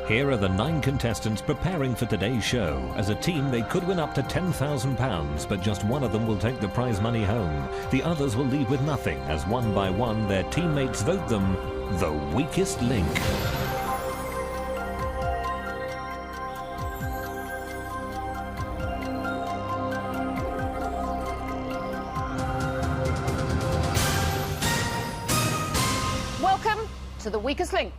Here are the 9 contestants preparing for today's show. As a team, they could win up to £10,000, but just one of them will take the prize money home. The others will leave with nothing, as one by one their teammates vote them the weakest link. Welcome to the weakest link.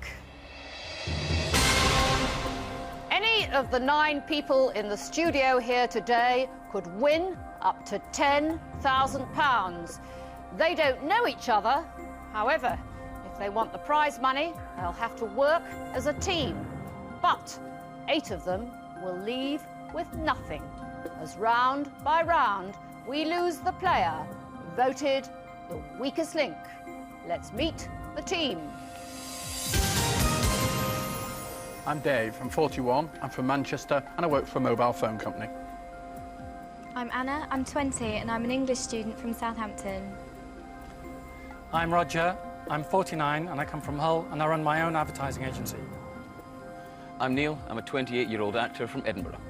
Any of the 9 people in the studio here today could win up to £10,000. They don't know each other. However, if they want the prize money, they'll have to work as a team. But 8 of them will leave with nothing, as round by round we lose the player voted the weakest link. Let's meet the team. I'm Dave, I'm 41, I'm from Manchester and I work for a mobile phone company. I'm Anna, I'm 20 and I'm an English student from Southampton. I'm Roger, I'm 49 and I come from Hull and I run my own advertising agency. I'm Neil, I'm a 28-year-old actor from Edinburgh.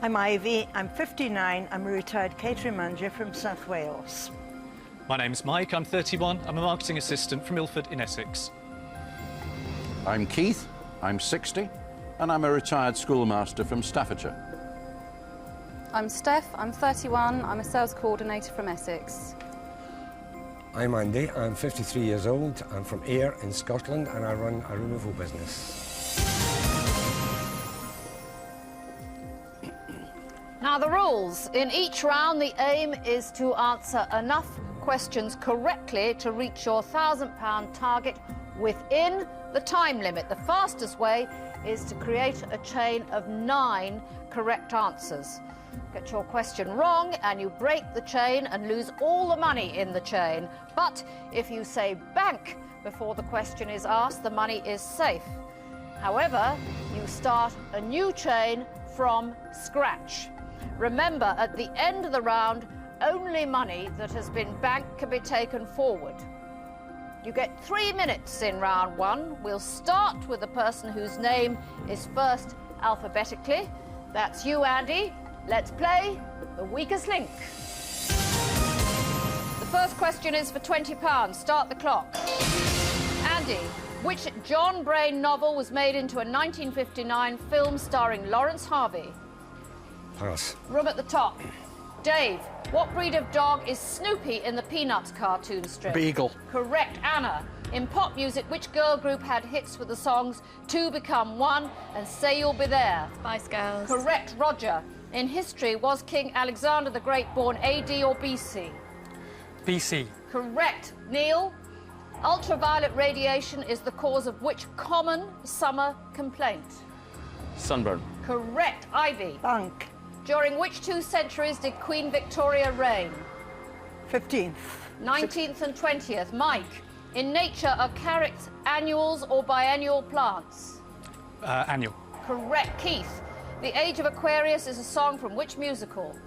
I'm Ivy, I'm 59, I'm a retired catering manager from South Wales. My name's Mike, I'm 31, I'm a marketing assistant from Ilford in Essex. I'm Keith, I'm 60, and I'm a retired schoolmaster from Staffordshire. I'm Steph, I'm 31, I'm a sales coordinator from Essex. I'm Andy, I'm 53 years old, I'm from Ayr in Scotland and I run a removal business. Now the rules. In each round the aim is to answer enough questions correctly to reach your £1,000 target within the time limit. The fastest way is to create a chain of 9 correct answers. Get your question wrong and you break the chain and lose all the money in the chain. But if you say bank before the question is asked, the money is safe. However, you start a new chain from scratch. Remember, at the end of the round, only money that has been banked can be taken forward. You get 3 minutes in round 1. We'll start with the person whose name is first alphabetically. That's you, Andy. Let's play the weakest link. The first question is for £20. Start the clock. Andy, which John Brain novel was made into a 1959 film starring Lawrence Harvey? Pass. Room at the top. Dave, what breed of dog is Snoopy in the Peanuts cartoon strip? Beagle. Correct. Anna, in pop music, which girl group had hits with the songs Two Become One and Say You'll Be There? Spice Girls. Correct. Roger, in history, was King Alexander the Great born AD or BC? BC. Correct. Neil, ultraviolet radiation is the cause of which common summer complaint? Sunburn. Correct. Ivy, Bank, during which 2 centuries did Queen Victoria reign? 15th. 19th and 20th. Mike, in nature, are carrots annuals or biennial plants? Annual. Correct. Keith, The Age of Aquarius is a song from which musical?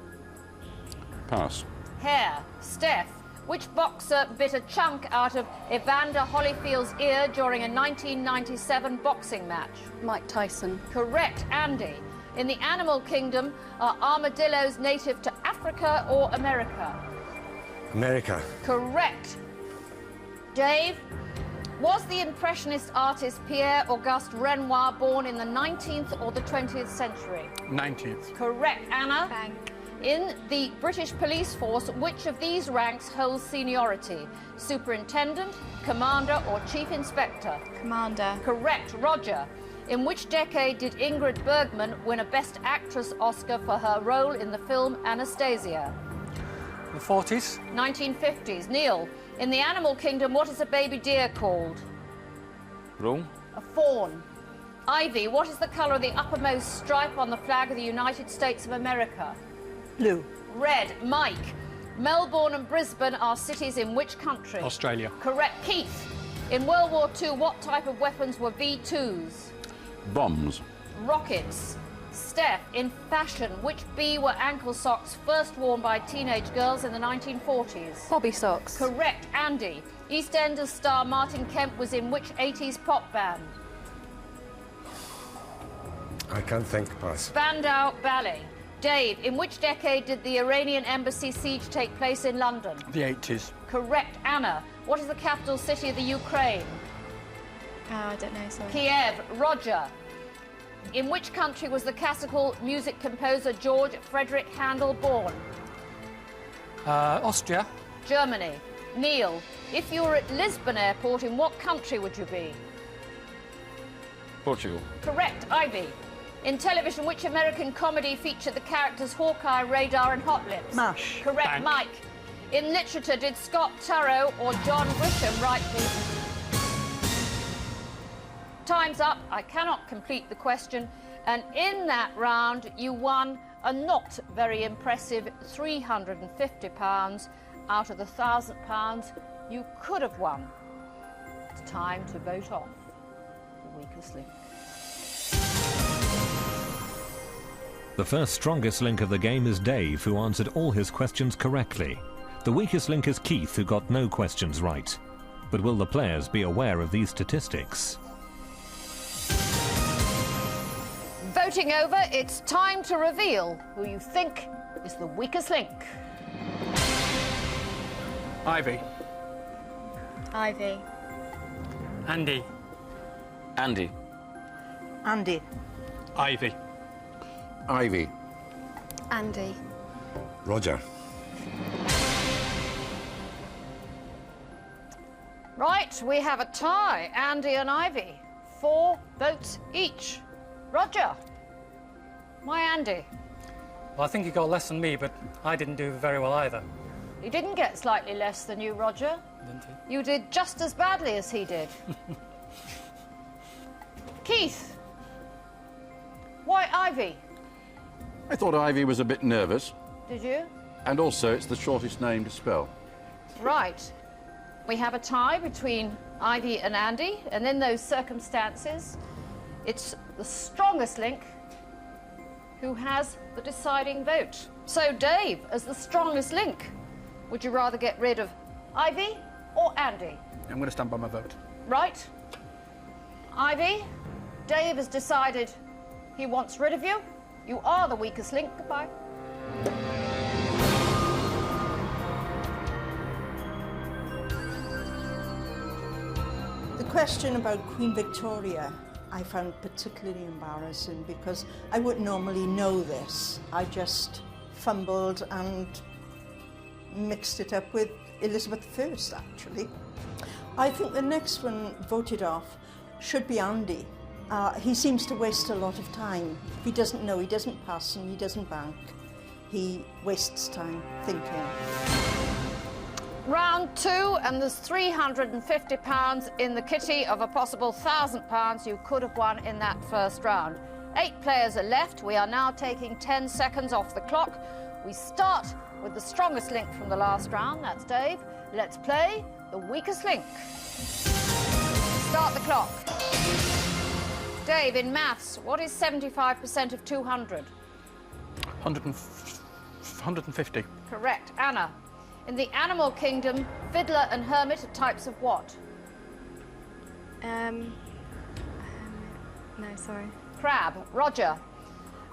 Pass. Hair. Steph, which boxer bit a chunk out of Evander Holyfield's ear during a 1997 boxing match? Mike Tyson. Correct. Andy, in the animal kingdom, are armadillos native to Africa or America? America. Correct. Dave, was the Impressionist artist Pierre-Auguste Renoir born in the 19th or the 20th century? 19th. Correct. Anna, Bank. in the British police force, which of these ranks holds seniority? Superintendent, commander or chief inspector? Commander. Correct. Roger, in which decade did Ingrid Bergman win a Best Actress Oscar for her role in the film Anastasia? The 40s. 1950s. Neil, in the animal kingdom, what is a baby deer called? Roe. A fawn. Ivy, what is the colour of the uppermost stripe on the flag of the United States of America? Blue. Red. Mike, Melbourne and Brisbane are cities in which country? Australia. Correct. Keith, in World War II, what type of weapons were V2s? Bombs. Rockets. Steph, in fashion, which B were ankle socks first worn by teenage girls in the 1940s? Bobby socks. Correct. Andy, EastEnders star Martin Kemp was in which 80s pop band? I can't think. Pass. Spandau Ballet. Dave, in which decade did the Iranian embassy siege take place in London? The 80s. Correct. Anna, what is the capital city of the Ukraine? I don't know, sorry. Kiev. Roger, in which country was the classical music composer George Frederick Handel born? Austria. Germany. Neil, if you were at Lisbon Airport, in what country would you be? Portugal. Correct. Ivy, in television, which American comedy featured the characters Hawkeye, Radar and Hot Lips? MASH. Correct. Bank. Mike, in literature, did Scott Turow or John Grisham write the... Time's up. I cannot complete the question. And in that round, you won a not very impressive £350 out of the £1,000 you could have won. It's time to vote off the weakest link. The first strongest link of the game is Dave, who answered all his questions correctly. The weakest link is Keith, who got no questions right. But will the players be aware of these statistics? Voting over, it's time to reveal who you think is the weakest link. Ivy. Ivy. Andy. Andy. Andy. Ivy. Ivy. Andy. Roger. Right, we have a tie, Andy and Ivy. 4 votes each. Roger. My Andy. Well, I think he got less than me, but I didn't do very well either. He didn't get slightly less than you, Roger. Didn't he? You did just as badly as he did. Keith. Why Ivy? I thought Ivy was a bit nervous, Did you? and also it's the shortest name to spell. Right. We have a tie between Ivy and Andy, and in those circumstances, it's the strongest link who has the deciding vote. So, Dave, as the strongest link, would you rather get rid of Ivy or Andy? I'm going to stand by my vote. Right. Ivy, Dave has decided he wants rid of you. You are the weakest link. Goodbye. The question about Queen Victoria I found particularly embarrassing because I wouldn't normally know this. I just fumbled and mixed it up with Elizabeth I, actually. I think the next one voted off should be Andy. He seems to waste a lot of time. If he doesn't know, he doesn't pass and he doesn't bank. He wastes time thinking. Round 2, and there's £350 in the kitty of a possible £1,000 you could have won in that first round. 8 players are left. We are now taking 10 seconds off the clock. We start with the strongest link from the last round. That's Dave. Let's play the weakest link. Start the clock. Dave, in maths, what is 75% of 200? 150. Correct. Anna, in the animal kingdom, fiddler and hermit are types of what? No, sorry. Crab. Roger,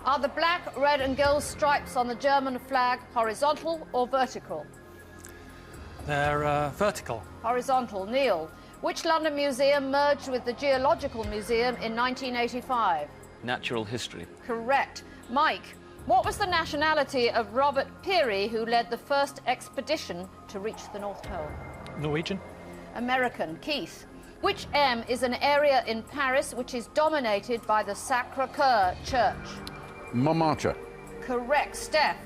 are the black, red and gold stripes on the German flag horizontal or vertical? They're vertical. Horizontal. Neil, which London museum merged with the Geological Museum in 1985? Natural history. Correct. Mike, what was the nationality of Robert Peary, who led the first expedition to reach the North Pole? Norwegian. American. Keith, which M is an area in Paris which is dominated by the Sacré-Cœur Church? Montmartre. Correct. Steph,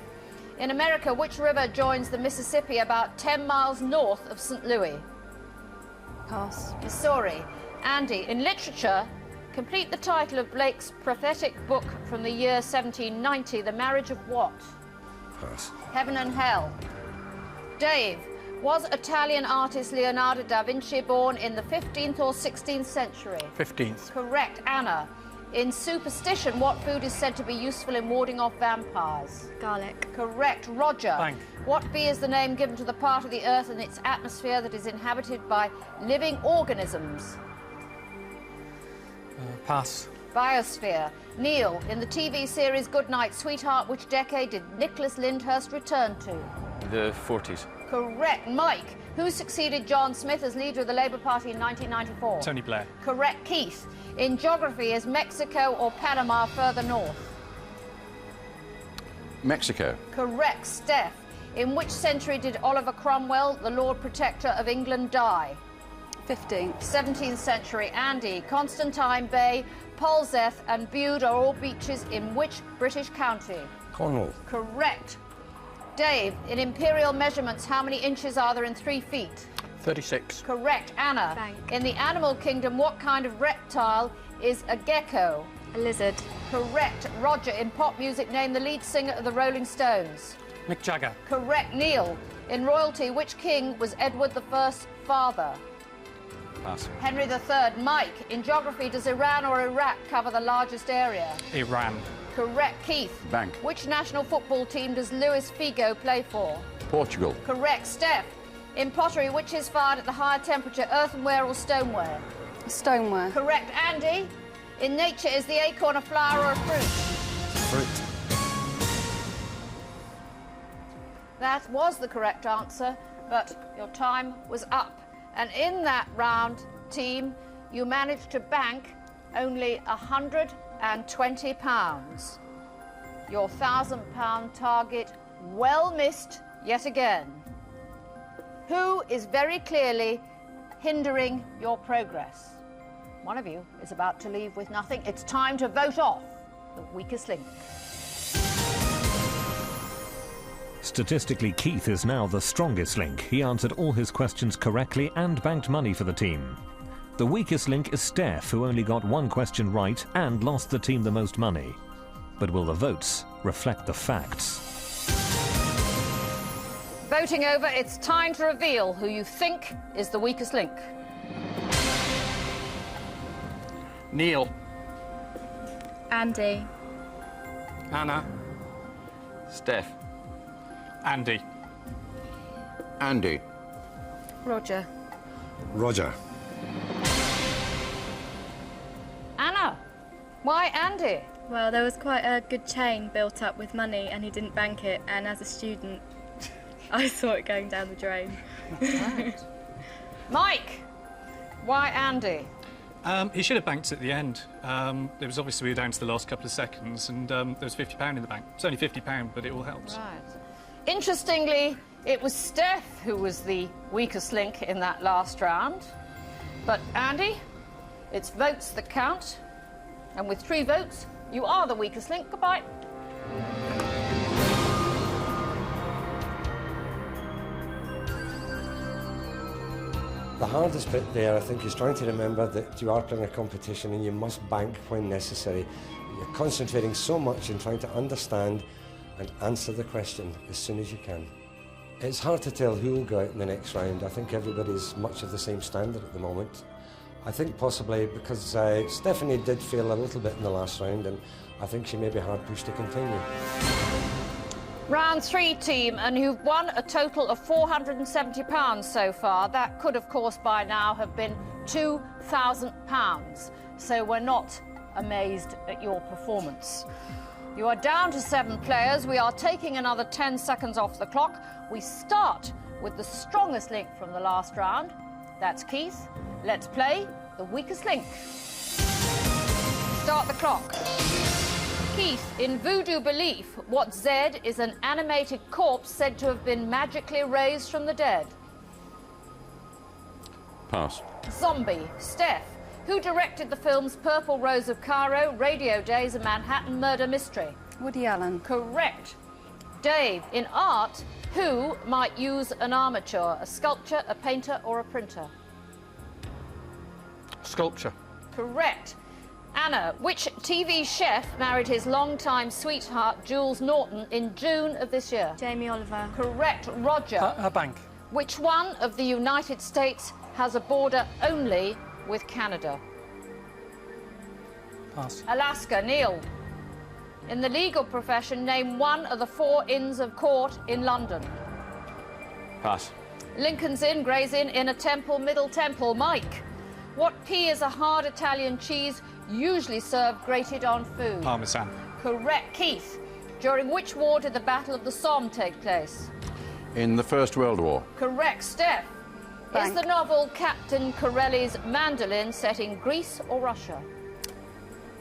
in America, which river joins the Mississippi about 10 miles north of St. Louis? Pass. Missouri. Andy, in literature, complete the title of Blake's prophetic book from the year 1790, The Marriage of what? Pass. Heaven and Hell. Dave, was Italian artist Leonardo da Vinci born in the 15th or 16th century? 15th. Correct. Anna, in superstition, what food is said to be useful in warding off vampires? Garlic. Correct. Roger, Bank. what bee is the name given to the part of the earth and its atmosphere that is inhabited by living organisms? Pass. Biosphere. Neil, in the TV series Goodnight Sweetheart, which decade did Nicholas Lyndhurst return to? The 40s. Correct. Mike, who succeeded John Smith as leader of the Labour Party in 1994? Tony Blair. Correct. Keith, in geography, is Mexico or Panama further north? Mexico. Correct. Steph, in which century did Oliver Cromwell, the Lord Protector of England, die? 15th. 17th century. Andy, Constantine Bay, Polzeath and Bude are all beaches in which British county? Cornwall. Correct. Dave, in imperial measurements, how many inches are there in 3 feet? 36. Correct. Anna, Bank. in the animal kingdom, what kind of reptile is a gecko? A lizard. Correct. Roger, in pop music, name the lead singer of the Rolling Stones. Mick Jagger. Correct. Neil, in royalty, which king was Edward I's father? Pass. Henry III. Mike, in geography, does Iran or Iraq cover the largest area? Iran. Correct. Keith, Bank. which national football team does Luis Figo play for? Portugal. Correct. Steph, in pottery, which is fired at the higher temperature, earthenware or stoneware? Stoneware. Correct. Andy, in nature, is the acorn a flower or a fruit? Fruit. That was the correct answer, but your time was up. And in that round, team, you managed to bank only £120. Your £1,000 target well missed yet again. Who is very clearly hindering your progress? One of you is about to leave with nothing. It's time to vote off the weakest link. Statistically, Keith is now the strongest link. He answered all his questions correctly and banked money for the team. The weakest link is Steph, who only got one question right and lost the team the most money. But will the votes reflect the facts? Voting over, it's time to reveal who you think is the weakest link. Neil. Andy. Anna. Steph. Andy. Andy. Roger. Roger. Anna, why Andy? Well, there was quite a good chain built up with money and he didn't bank it, and as a student, I saw it going down the drain. Right. Mike, why Andy? He should have banked at the end. It was obviously we were down to the last couple of seconds, and there was £50 in the bank. It's only £50, but it all helps. Right. Interestingly, it was Steph who was the weakest link in that last round. But Andy, it's votes that count. And with 3 votes, you are the weakest link. Goodbye. The hardest bit there, I think, is trying to remember that you are playing a competition and you must bank when necessary. You're concentrating so much in trying to understand and answer the question as soon as you can. It's hard to tell who will go out in the next round. I think everybody's much of the same standard at the moment. I think possibly because Stephanie did fail a little bit in the last round, and I think she may be hard pushed to continue. Round 3, team, and you've won a total of £470 so far. That could, of course, by now have been £2,000. So we're not amazed at your performance. You are down to 7 players. We are taking another 10 seconds off the clock. We start with the strongest link from the last round. That's Keith. Let's play the weakest link. Start the clock. Keith, in voodoo belief, what Z is an animated corpse said to have been magically raised from the dead? Pass. Zombie. Steph, who directed the films Purple Rose of Cairo, Radio Days and Manhattan Murder Mystery? Woody Allen. Correct. Dave, in art, who might use an armature? A sculptor, a painter or a printer? Sculpture. Correct. Anna, which TV chef married his longtime sweetheart, Jules Norton, in June of this year? Jamie Oliver. Correct. Roger. A bank. Which one of the United States has a border only with Canada? Pass. Alaska. Neil. In the legal profession, name one of the 4 Inns of Court in London. Pass. Lincoln's Inn, Gray's Inn, Inner Temple, Middle Temple. Mike. What pea is a hard Italian cheese usually served grated on food? Parmesan. Correct. Keith, during which war did the Battle of the Somme take place? In the First World War. Correct. Steph, is the novel Captain Corelli's Mandolin set in Greece or Russia?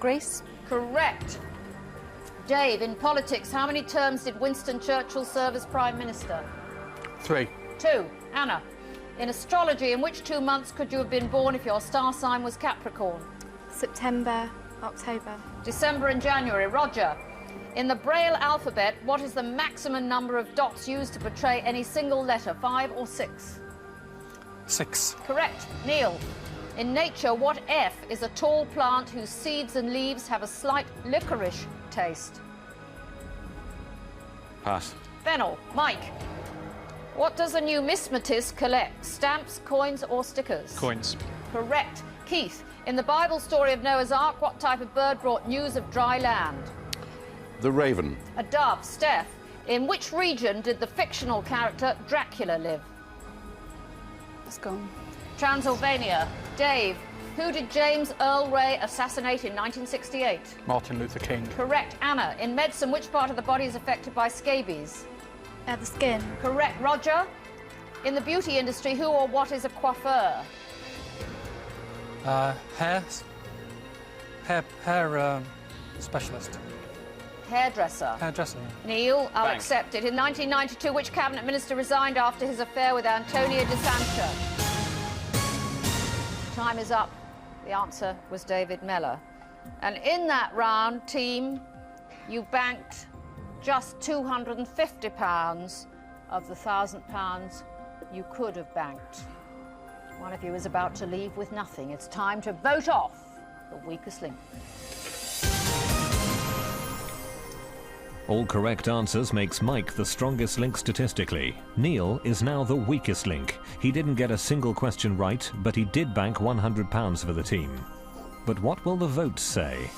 Greece. Correct. Dave, in politics, how many terms did Winston Churchill serve as Prime Minister? 3. 2. Anna, in astrology, in which 2 months could you have been born if your star sign was Capricorn? September, October. December and January. Roger, in the Braille alphabet, what is the maximum number of dots used to portray any single letter, 5 or 6? 6. Correct. Neil, in nature, what F is a tall plant whose seeds and leaves have a slight licorice taste? Pass. Fennel. Mike, what does a numismatist collect? Stamps, coins or stickers? Coins. Correct. Keith, in the Bible story of Noah's Ark, what type of bird brought news of dry land? The raven. A dove. Steph, in which region did the fictional character Dracula live? It's gone. Transylvania. Dave, who did James Earl Ray assassinate in 1968? Martin Luther King. Correct. Anna, in medicine, which part of the body is affected by scabies? The skin. Correct. Roger, in the beauty industry, who or what is a coiffeur? Hair specialist. Hairdresser. Hairdresser. Neil, I'll Bang. accept it. In 1992, which cabinet minister resigned after his affair with Antonia de Sancho? Time is up. The answer was David Mellor. And in that round, team, you banked just £250 of the £1,000 you could have banked. One of you is about to leave with nothing. It's time to vote off the weakest link. All correct answers makes Mike the strongest link statistically. Neil is now the weakest link. He didn't get a single question right, but he did bank £100 for the team. But what will the votes say?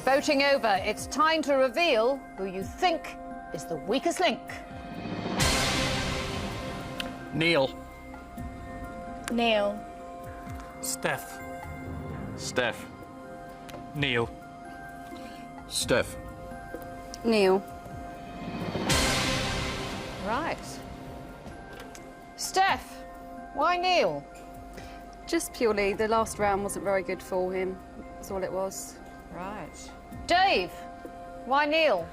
Voting over, it's time to reveal who you think is the weakest link. Neil. Neil. Steph. Steph. Neil. Steph. Neil. Right. Steph, why Neil? Just purely, the last round wasn't very good for him. That's all it was. Right. Dave, why Neil?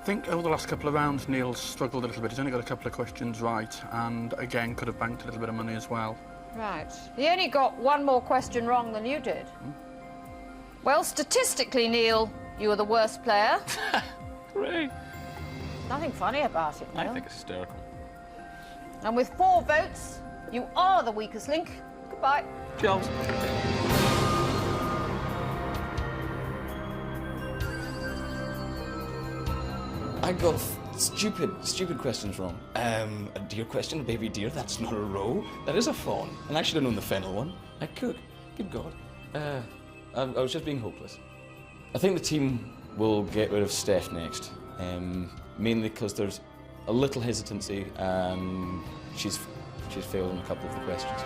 I think over the last couple of rounds, Neil's struggled a little bit. He's only got a couple of questions right, and again, could have banked a little bit of money as well. Right. He only got one more question wrong than you did. Well, statistically, Neil, you were the worst player. Hooray. Nothing funny about it, Neil. I think it's hysterical. And with 4 votes, you are the weakest link. Goodbye. Cheers. I got stupid questions wrong. A deer question, a baby deer, that's not a roe. That is a fawn. And I should have known the fennel one. I could. Good God. I was just being hopeless. I think the team will get rid of Steph next. Mainly because there's a little hesitancy and she's failed on a couple of the questions.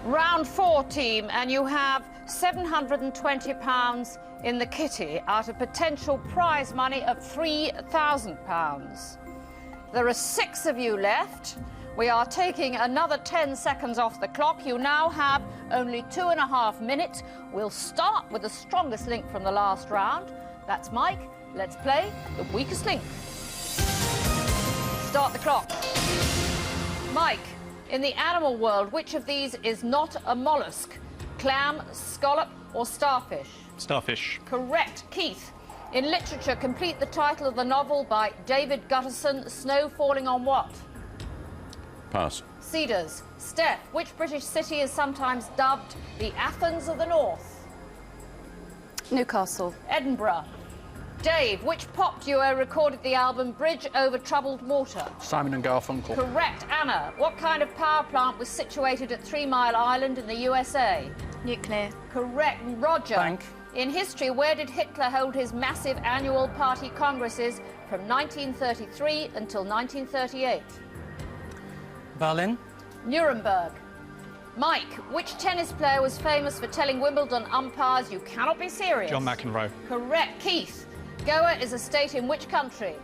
Round 4, team, and you have £720 in the kitty out of potential prize money of £3,000. There are 6 of you left. We are taking another 10 seconds off the clock. You now have only 2.5 minutes. We'll start with the strongest link from the last round. That's Mike. Let's play the weakest link. Start the clock. Mike, in the animal world, which of these is not a mollusk? Clam, scallop, or starfish? Starfish. Correct. Keith, in literature, complete the title of the novel by David Gutterson, Snow Falling on what? Pass. Cedars. Steph, which British city is sometimes dubbed the Athens of the North? Newcastle. Edinburgh. Dave, which pop duo recorded the album Bridge Over Troubled Water? Simon and Garfunkel. Correct. Anna, what kind of power plant was situated at 3 Mile Island in the USA? Nuclear. Correct. Roger. Bank. In history, where did Hitler hold his massive annual party congresses from 1933 until 1938? Berlin. Nuremberg. Mike, which tennis player was famous for telling Wimbledon umpires, "You cannot be serious"? John McEnroe. Correct. Keith, Goa is a state in which country?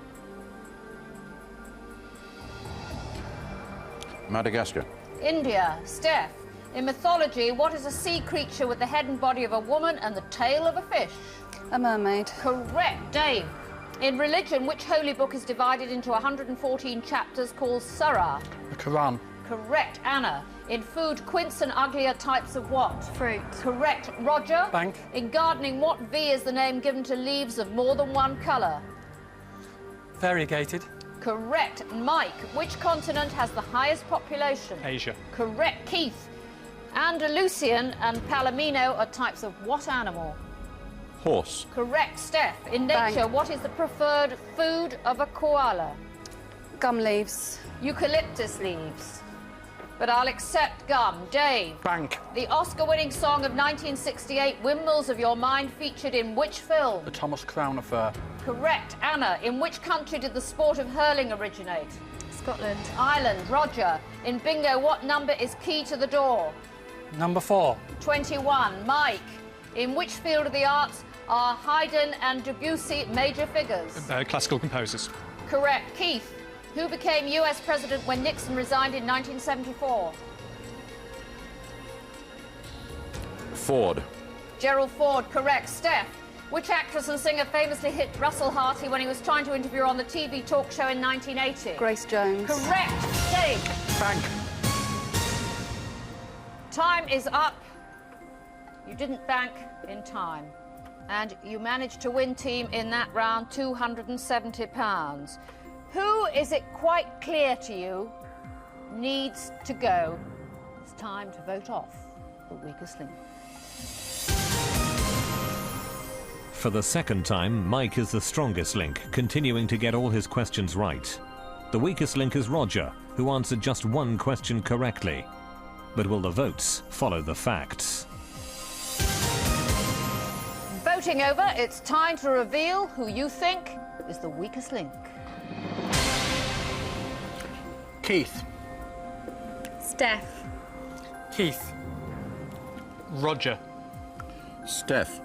Madagascar. India. Steph, in mythology, what is a sea creature with the head and body of a woman and the tail of a fish? A mermaid. Correct. Dave, in religion, which holy book is divided into 114 chapters called Surah? The Quran. Correct. Anna, in food, quince and ugly are types of what? Fruit. Correct. Roger, Bank. in gardening, what V is the name given to leaves of more than one colour? Variegated. Correct. Mike, which continent has the highest population? Asia. Correct. Keith, Andalusian and Palomino are types of what animal? Horse. Correct. Steph, in nature, Bank. what is the preferred food of a koala? Gum leaves. Eucalyptus leaves. But I'll accept gum. Dave, Bank. the Oscar-winning song of 1968, Windmills of Your Mind, featured in which film? The Thomas Crown Affair. Correct. Anna, in which country did the sport of hurling originate? Scotland. Ireland. Roger, in bingo, what number is key to the door? Number 4. 21. Mike, in which field of the arts are Haydn and Debussy major figures? Classical composers. Correct. Keith, who became US president when Nixon resigned in 1974? Ford. Gerald Ford. Correct. Steph, which actress and singer famously hit Russell Harty when he was trying to interview her on the TV talk show in 1980? Grace Jones. Correct. Dave, Bank. time is up. You didn't bank in time. And you managed to win, team, in that round, £270. Who is it quite clear to you needs to go? It's time to vote off the weakest link. For the second time, Mike is the strongest link, continuing to get all his questions right. The weakest link is Roger, who answered just one question correctly. But will the votes follow the facts? Voting over, it's time to reveal who you think is the weakest link. Keith. Steph. Keith. Roger. Steph.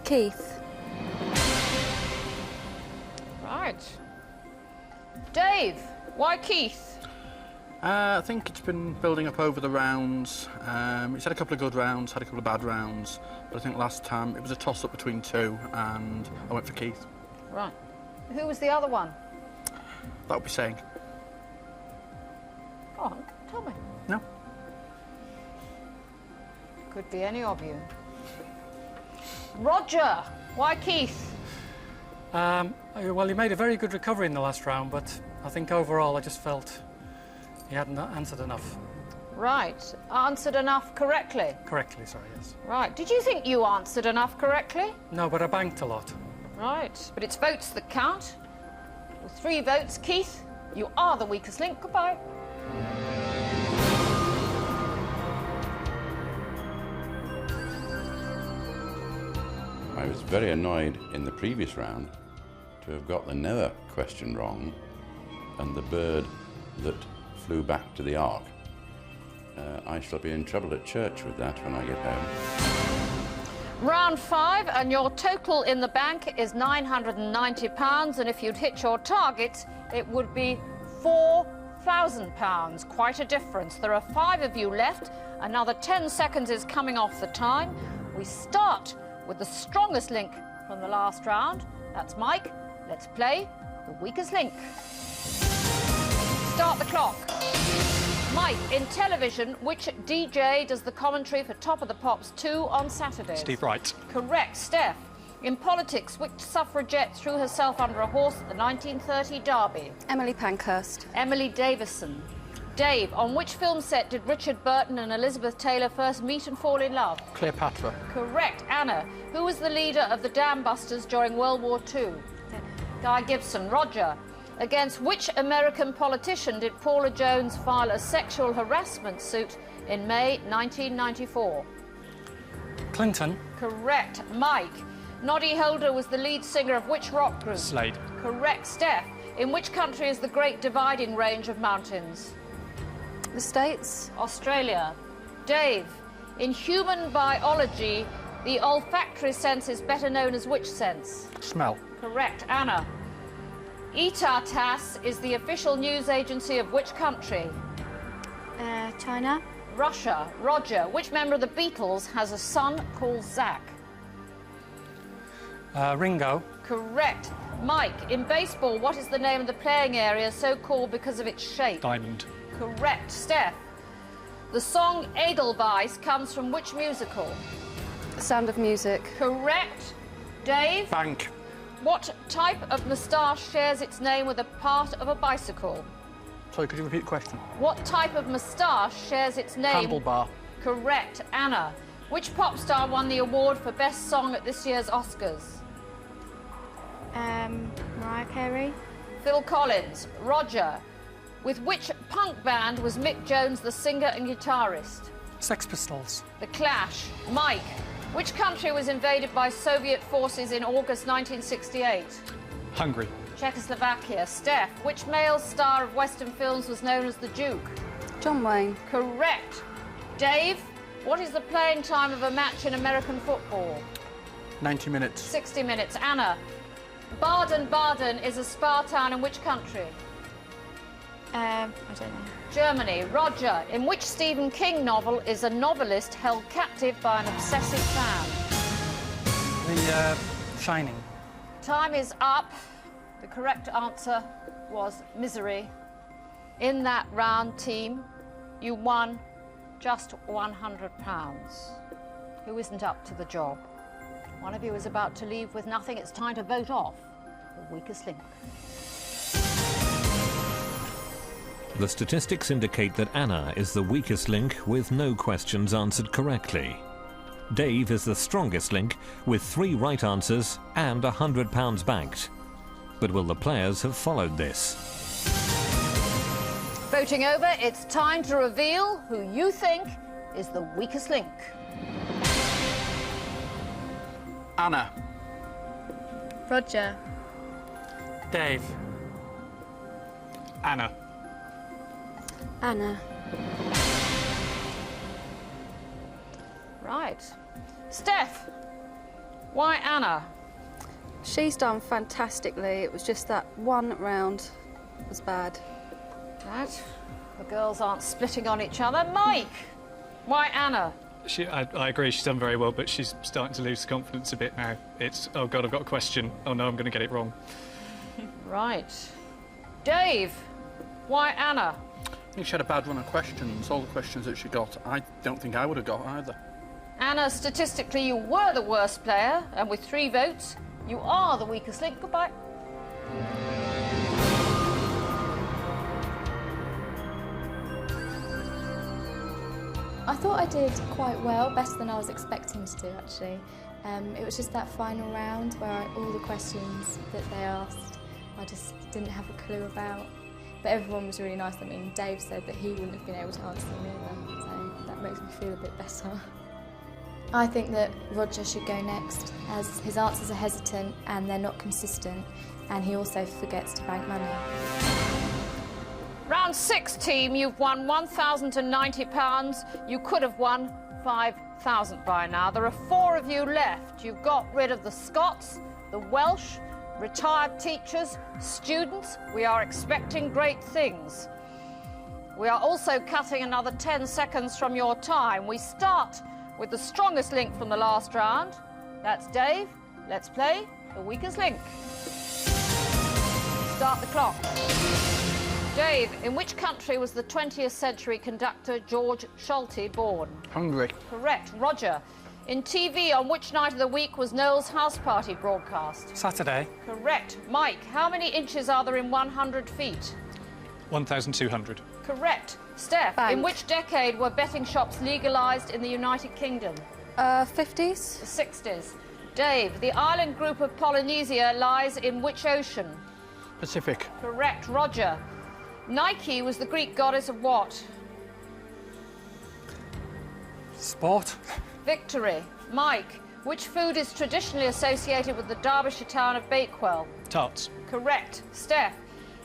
Keith. Right. Dave, why Keith? I think it's been building up over the rounds. He's had a couple of good rounds, had a couple of bad rounds, but I think last time it was a toss-up between two, and I went for Keith. Right. Who was the other one? That would be saying. Go on, tell me. No. Could be any of you. Roger, why Keith? Well, he made a very good recovery in the last round, but I think overall I just felt he hadn't answered enough. Right. Answered enough correctly? Correctly, sorry, yes. Right. Did you think you answered enough correctly? No, but I banked a lot. Right. But it's votes that count. With 3 votes, Keith, you are the weakest link. Goodbye. I was very annoyed in the previous round to have got the Noah question wrong and the bird that flew back to the ark. I shall be in trouble at church with that when I get home. Round 5, and your total in the bank is £990, and if you'd hit your target, it would be £4,000. Quite a difference. There are 5 of you left. Another 10 seconds is coming off the time. We start with the strongest link from the last round. That's Mike. Let's play the weakest link. Start the clock. Mike, in television, which DJ does the commentary for Top of the Pops 2 on Saturdays? Steve Wright. Correct. Steph, in politics, which suffragette threw herself under a horse at the 1930 Derby? Emily Pankhurst. Emily Davison. Dave, on which film set did Richard Burton and Elizabeth Taylor first meet and fall in love? Cleopatra. Correct. Anna, who was the leader of the Dam Busters during World War II? Guy Gibson. Roger, against which American politician did Paula Jones file a sexual harassment suit in May 1994? Clinton. Correct. Mike, Noddy Holder was the lead singer of which rock group? Slade. Correct. Steph, in which country is the Great Dividing Range of mountains? The States. Australia. Dave, in human biology, the olfactory sense is better known as which sense? Smell. Correct. Anna. ETA-TASS is the official news agency of which country? China. Russia. Roger, which member of the Beatles has a son called Zach? Ringo. Correct. Mike, in baseball, what is the name of the playing area so called because of its shape? Diamond. Correct. Steph, the song Edelweiss comes from which musical? Sound of Music. Correct. Dave? Bank. What type of moustache shares its name with a part of a bicycle? Sorry, could you repeat the question? What type of moustache shares its name? Handlebar. Correct. Anna, which pop star won the award for Best Song at this year's Oscars? Mariah Carey. Phil Collins. Roger, with which punk band was Mick Jones the singer and guitarist? Sex Pistols. The Clash. Mike, which country was invaded by Soviet forces in August 1968? Hungary. Czechoslovakia. Steph, which male star of Western films was known as the Duke? John Wayne. Correct. Dave, what is the playing time of a match in American football? 90 minutes. 60 minutes. Anna, Baden-Baden is a spa town in which country? I don't know. Germany. Roger, in which Stephen King novel is a novelist held captive by an obsessive fan? The Shining. Time is up. The correct answer was Misery. In that round, team, you won just £100. Who isn't up to the job? One of you is about to leave with nothing. It's time to vote off the weakest link. The statistics indicate that Anna is the weakest link with no questions answered correctly. Dave is the strongest link with 3 right answers and £100 banked. But will the players have followed this? Voting over, it's time to reveal who you think is the weakest link. Anna. Roger. Dave. Anna. Anna. Right. Steph, why Anna? She's done fantastically. It was just that one round was bad. Right. The girls aren't splitting on each other. Mike, why Anna? I agree, she's done very well, but she's starting to lose confidence a bit now. It's, oh God, I've got a question. Oh no, I'm going to get it wrong. Right. Dave, why Anna? I think she had a bad run of questions. All the questions that she got, I don't think I would have got either. Anna, statistically, you were the worst player, and with 3 votes, you are the weakest link. Goodbye. I thought I did quite well, better than I was expecting to do, actually. It was just that final round where all the questions that they asked, I just didn't have a clue about. But everyone was really nice. I mean, Dave said that he wouldn't have been able to answer them either, so that makes me feel a bit better. I think that Roger should go next, as his answers are hesitant and they're not consistent, and he also forgets to bank money. Round 6, team, you've won £1,090. You could have won £5,000 by now. There are 4 of you left. You've got rid of the Scots, the Welsh, retired teachers, students. We are expecting great things. We are also cutting another 10 seconds from your time. We start with the strongest link from the last round. That's Dave. Let's play the weakest link. Start the clock. Dave, in which country was the 20th century conductor George Schulte born? Hungary. Correct. Roger, in TV, on which night of the week was Noel's house party broadcast? Saturday. Correct. Mike, how many inches are there in 100 feet? 1,200. Correct. Steph, in which decade were betting shops legalised in the United Kingdom? 50s. The 60s. Dave, the island group of Polynesia lies in which ocean? Pacific. Correct. Roger, Nike was the Greek goddess of what? Sport. Victory. Mike, which food is traditionally associated with the Derbyshire town of Bakewell? Tarts. Correct. Steph,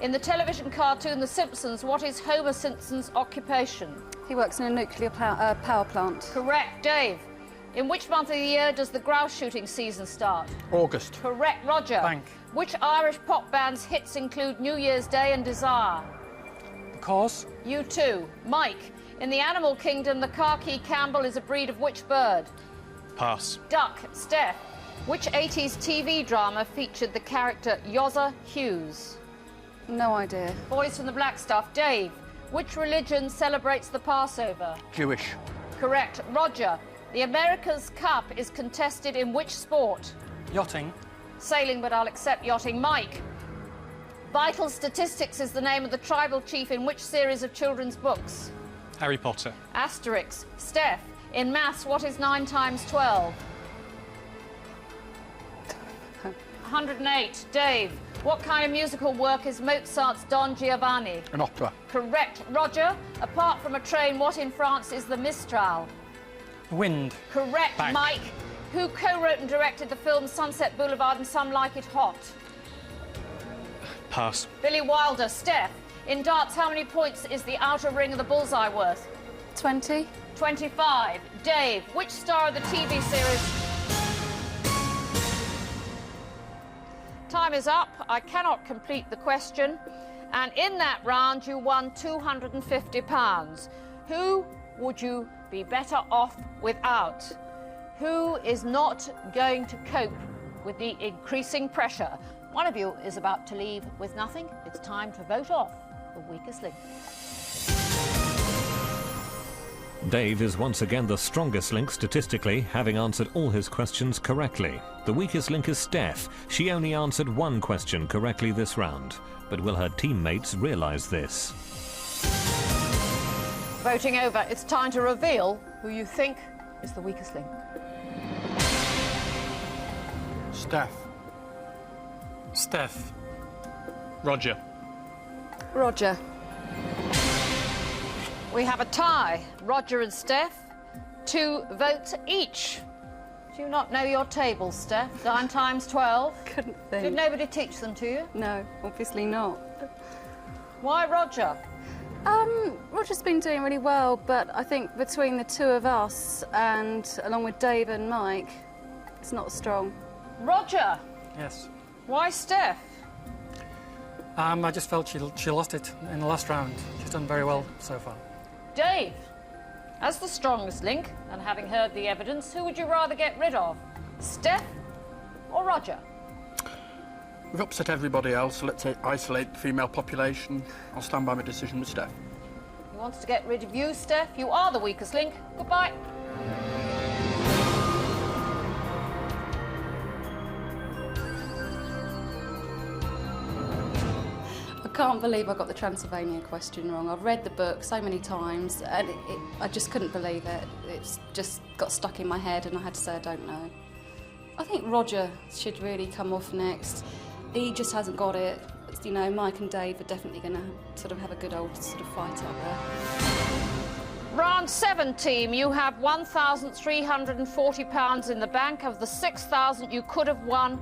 In the television cartoon The Simpsons, what is Homer Simpson's occupation? He works in a nuclear power plant. Correct. Dave. In which month of the year does the grouse shooting season start? August. Correct. Roger. Bank. Which Irish pop band's hits include New Year's Day and Desire? The Cause. U2. Mike. In the animal kingdom, the khaki Campbell is a breed of which bird? Pass. Duck. Steph. Which 80s TV drama featured the character Yozza Hughes? No idea. Boys from the Black Stuff. Dave. Which religion celebrates the Passover? Jewish. Correct. Roger. The America's Cup is contested in which sport? Yachting. Sailing, but I'll accept yachting. Mike. Vital Statistics is the name of the tribal chief in which series of children's books? Harry Potter. Asterix. Steph. In maths, what is 9 times 12? 108. Dave. What kind of musical work is Mozart's Don Giovanni? An opera. Correct. Roger. Apart from a train, what in France is the Mistral? Wind. Correct. Bank. Mike. Who co-wrote and directed the film Sunset Boulevard and Some Like It Hot? Pass. Billy Wilder. Steph. In darts, how many points is the outer ring of the bullseye worth? 20. 25. Dave. Which star of the TV series... Time is up. I cannot complete the question. And in that round, you won £250. Who would you be better off without? Who is not going to cope with the increasing pressure? One of you is about to leave with nothing. It's time to vote off the weakest link. Dave is once again the strongest link statistically, having answered all his questions correctly. The weakest link is Steph. She only answered one question correctly this round. But will her teammates realise this? Voting over, it's time to reveal who you think is the weakest link. Steph. Steph. Roger. Roger. We have a tie. Roger and Steph. 2 votes each. Do you not know your tables, Steph? 9 times 12? Couldn't think. Did nobody teach them to you? No, obviously not. Why Roger? Roger's been doing really well, but I think between the two of us and along with Dave and Mike, it's not strong. Roger! Yes. Why Steph? I just felt she lost it in the last round. She's done very well so far. Dave, as the strongest link, and having heard the evidence, who would you rather get rid of? Steph or Roger? We've upset everybody else, so let's isolate the female population. I'll stand by my decision with Steph. He wants to get rid of you, Steph. You are the weakest link. Goodbye. I can't believe I got the Transylvania question wrong. I've read the book so many times and I just couldn't believe it. It's just got stuck in my head and I had to say I don't know. I think Roger should really come off next. He just hasn't got it. You know, Mike and Dave are definitely going to sort of have a good old sort of fight up there. Round 7, team. You have £1,340 in the bank. Of the 6,000 you could have won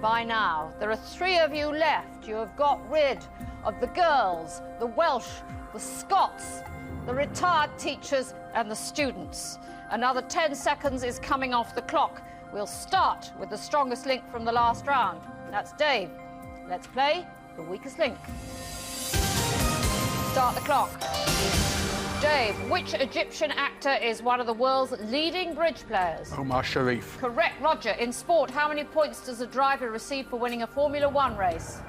by now. There are 3 of you left. You have got rid of the girls, the Welsh, the Scots, the retired teachers and the students. Another 10 seconds is coming off the clock. We'll start with the strongest link from the last round. That's Dave. Let's play the weakest link. Start the clock. Dave, which Egyptian actor is one of the world's leading bridge players? Omar Sharif. Correct. Roger, in sport, how many points does a driver receive for winning a Formula 1 race?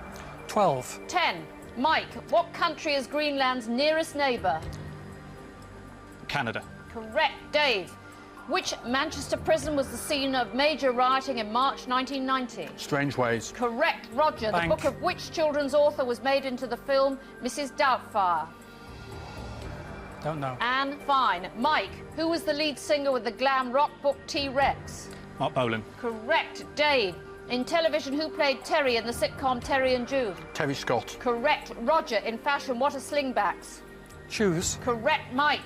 12. 10. Mike, what country is Greenland's nearest neighbour? Canada. Correct. Dave, which Manchester prison was the scene of major rioting in March 1990? Strange Ways. Correct. Roger, Bank. the book of which children's author was made into the film Mrs. Doubtfire? Don't know. Anne Fine. Mike, who was the lead singer with the glam rock book T-Rex? Mark Bolan. Correct. Dave, in television, who played Terry in the sitcom Terry and Jude? Terry Scott. Correct. Roger, in fashion, what are slingbacks? Shoes. Correct. Mike,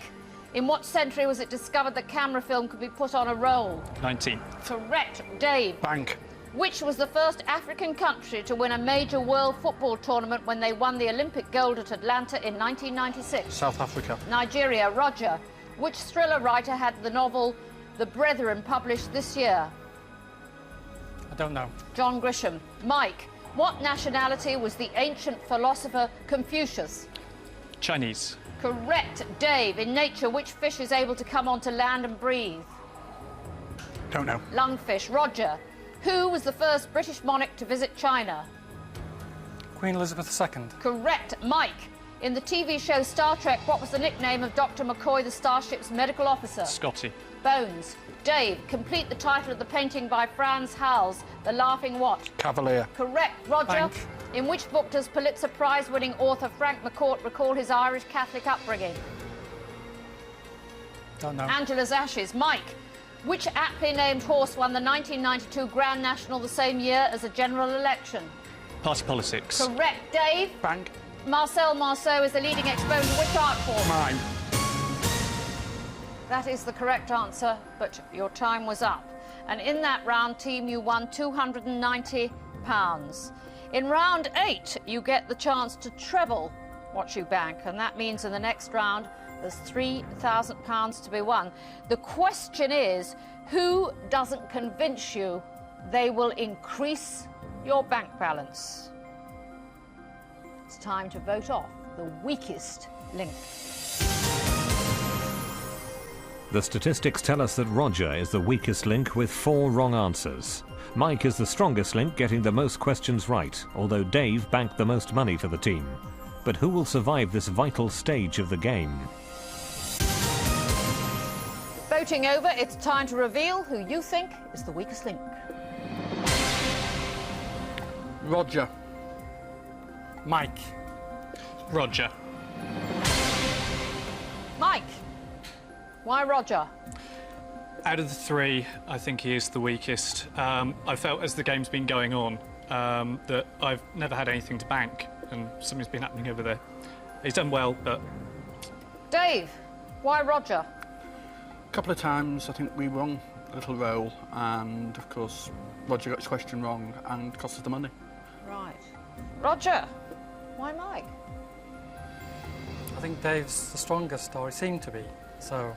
in what century was it discovered that camera film could be put on a roll? 19. Correct. Dave, Bank. Which was the first African country to win a major world football tournament when they won the Olympic gold at Atlanta in 1996? South Africa. Nigeria. Roger. Which thriller writer had the novel The Brethren published this year? I don't know. John Grisham. Mike. What nationality was the ancient philosopher Confucius? Chinese. Correct. Dave. In nature, which fish is able to come onto land and breathe? Don't know. Lungfish. Roger. Who was the first British monarch to visit China? Queen Elizabeth II. Correct. Mike. In the TV show Star Trek, what was the nickname of Dr. McCoy, the starship's medical officer? Scotty. Bones. Dave. Complete the title of the painting by Frans Hals, The Laughing What? Cavalier. Correct. Roger. Bank. In which book does Pulitzer Prize-winning author Frank McCourt recall his Irish Catholic upbringing? Don't know. Angela's Ashes. Mike. Which aptly named horse won the 1992 Grand National the same year as the general election? Party politics. Correct. Dave. Bank. Marcel Marceau is the leading exponent of which art form? Mime. That is the correct answer, but your time was up. And in that round, team, you won £290. In round 8, you get the chance to treble what you bank, and that means in the next round, there's £3,000 to be won. The question is, who doesn't convince you they will increase your bank balance? It's time to vote off the weakest link. The statistics tell us that Roger is the weakest link with 4 wrong answers. Mike is the strongest link, getting the most questions right, although Dave banked the most money for the team. But who will survive this vital stage of the game? Voting over, it's time to reveal who you think is the weakest link. Roger. Mike. Roger. Mike. Why Roger? Out of the 3, I think he is the weakest. I felt as the game's been going on that I've never had anything to bank, and something's been happening over there. He's done well, but... Dave. Why Roger? A couple of times I think we won a little roll, and of course Roger got his question wrong and cost us the money. Right. Roger. Why Mike? I think Dave's the strongest, or he seemed to be, so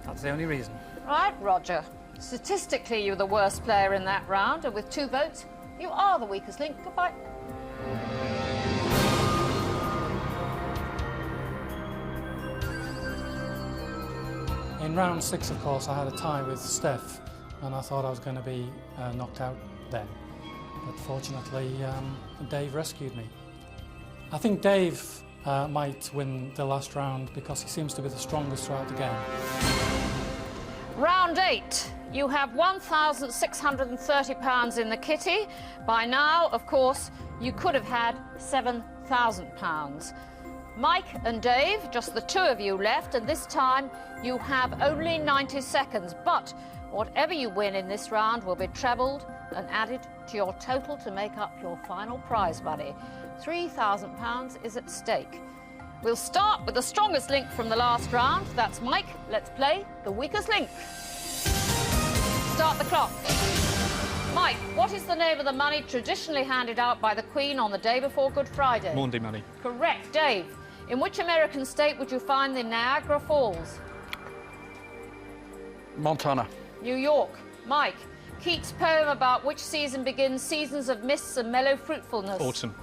that's the only reason. Right, Roger. Statistically, you're the worst player in that round, and with 2 votes, you are the weakest link. Goodbye. In round 6, of course, I had a tie with Steph, and I thought I was going to be knocked out then. But fortunately, Dave rescued me. I think Dave might win the last round because he seems to be the strongest throughout the game. Round 8. You have £1,630 in the kitty. By now, of course, you could have had £7,000. Mike and Dave, just the 2 of you left, and this time you have only 90 seconds. But whatever you win in this round will be trebled and added to your total to make up your final prize money. £3,000 is at stake. We'll start with the strongest link from the last round. That's Mike. Let's play the weakest link. Start the clock. Mike, what is the name of the money traditionally handed out by the Queen on the day before Good Friday? Maundy money. Correct. Dave, in which American state would you find the Niagara Falls? Montana. New York. Mike, Keats' poem about which season begins seasons of mists and mellow fruitfulness? Autumn.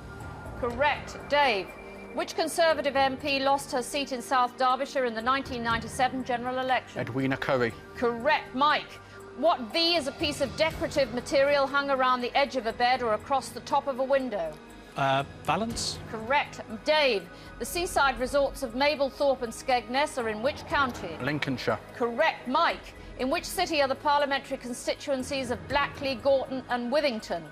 Correct. Dave, which Conservative MP lost her seat in South Derbyshire in the 1997 general election? Edwina Curry. Correct. Mike, what V is a piece of decorative material hung around the edge of a bed or across the top of a window? Valence. Correct. Dave, the seaside resorts of Mablethorpe and Skegness are in which county? Lincolnshire. Correct. Mike, in which city are the parliamentary constituencies of Blackley, Gorton and Withington?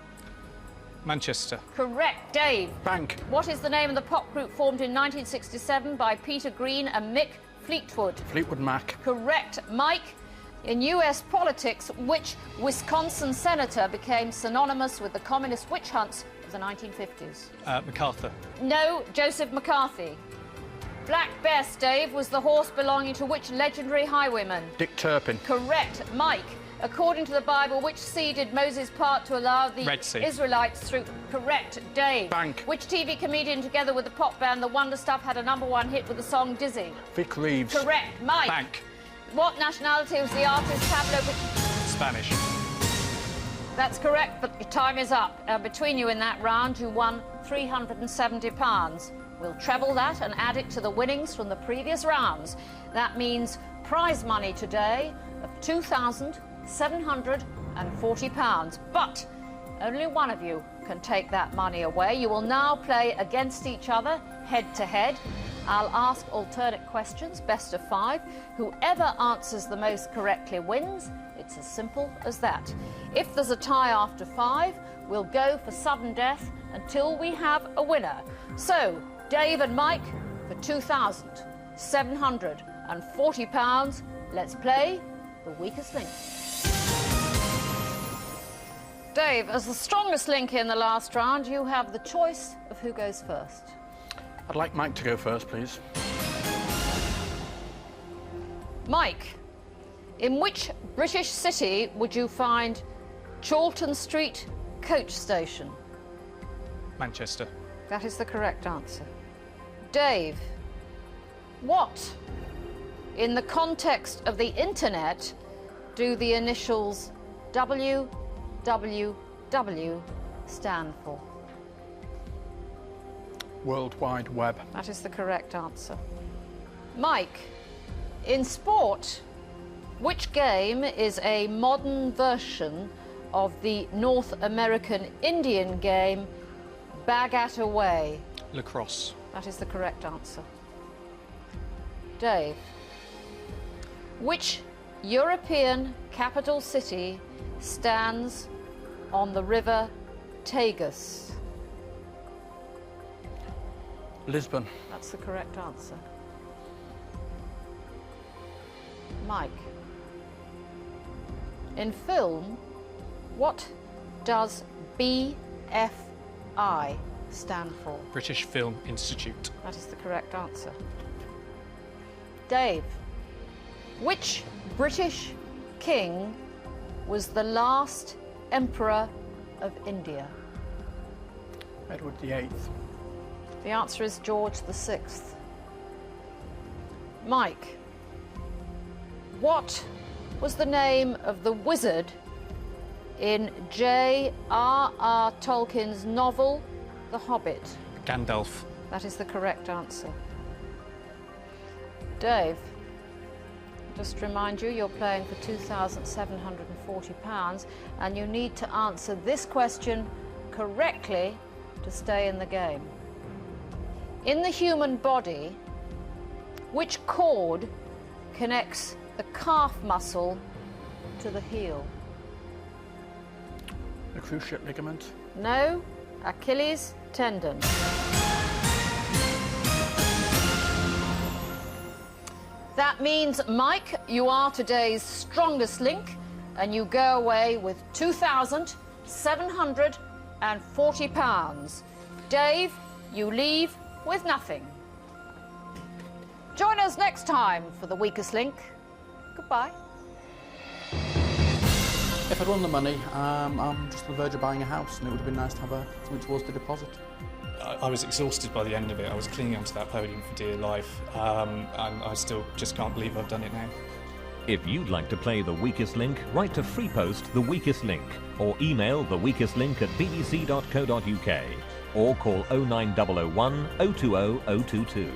Manchester. Correct. Dave. Bank. What is the name of the pop group formed in 1967 by Peter Green and Mick Fleetwood? Fleetwood Mac. Correct. Mike, in US politics, which Wisconsin senator became synonymous with the communist witch hunts of the 1950s? MacArthur. No, Joseph McCarthy. Black Bess, Dave, was the horse belonging to which legendary highwayman? Dick Turpin. Correct. Mike, According to the Bible, which sea did Moses part to allow the Red Sea. Israelites through? Correct. Dave. Bank. Which TV comedian, together with the pop band The Wonder Stuff, had a #1 hit with the song Dizzy? Vic Reeves. Correct. Mike. Bank. What nationality was the artist Pablo? Spanish. That's correct, but your time is up. Between you in that round, you won £370. We'll treble that and add it to the winnings from the previous rounds. That means prize money today of £2,740. But only one of you can take that money away. You will now play against each other, head to head. I'll ask alternate questions, best of 5. Whoever answers the most correctly wins. It's as simple as that. If there's a tie after 5, we'll go for sudden death until we have a winner. So, Dave and Mike, for £2,740, let's play the weakest link. Dave, as the strongest link in the last round, you have the choice of who goes first. I'd like Mike to go first, please. Mike, in which British city would you find Chorlton Street coach station? Manchester. That is the correct answer. Dave, what, in the context of the internet, do the initials WWW stand for? World Wide Web. That is the correct answer. Mike, in sport, which game is a modern version of the North American Indian game Bag-at-Away? Lacrosse. That is the correct answer. Dave, which European capital city stands on the river Tagus? Lisbon. That's the correct answer. Mike, in film, what does BFI stand for? British Film Institute. That is the correct answer. Dave, which British king was the last emperor of India? Edward VIII. The answer is George VI. Mike, what was the name of the wizard in J.R.R. Tolkien's novel, The Hobbit? Gandalf. That is the correct answer. Dave, just remind you, you're playing for £2,740 and you need to answer this question correctly to stay in the game. In the human body, which cord connects the calf muscle to the heel? The cruciate ligament. No, Achilles tendon. That means, Mike, you are today's strongest link and you go away with £2,740. Dave, you leave with nothing. Join us next time for The Weakest Link. Goodbye. If I'd won the money, I'm just on the verge of buying a house and it would have been nice to have something towards the deposit. I was exhausted by the end of it. I was clinging onto that podium for dear life, and I still just can't believe I've done it now. If you'd like to play The Weakest Link, write to Freepost The Weakest Link or email theweakestlink@bbc.co.uk or call 09001 020 022.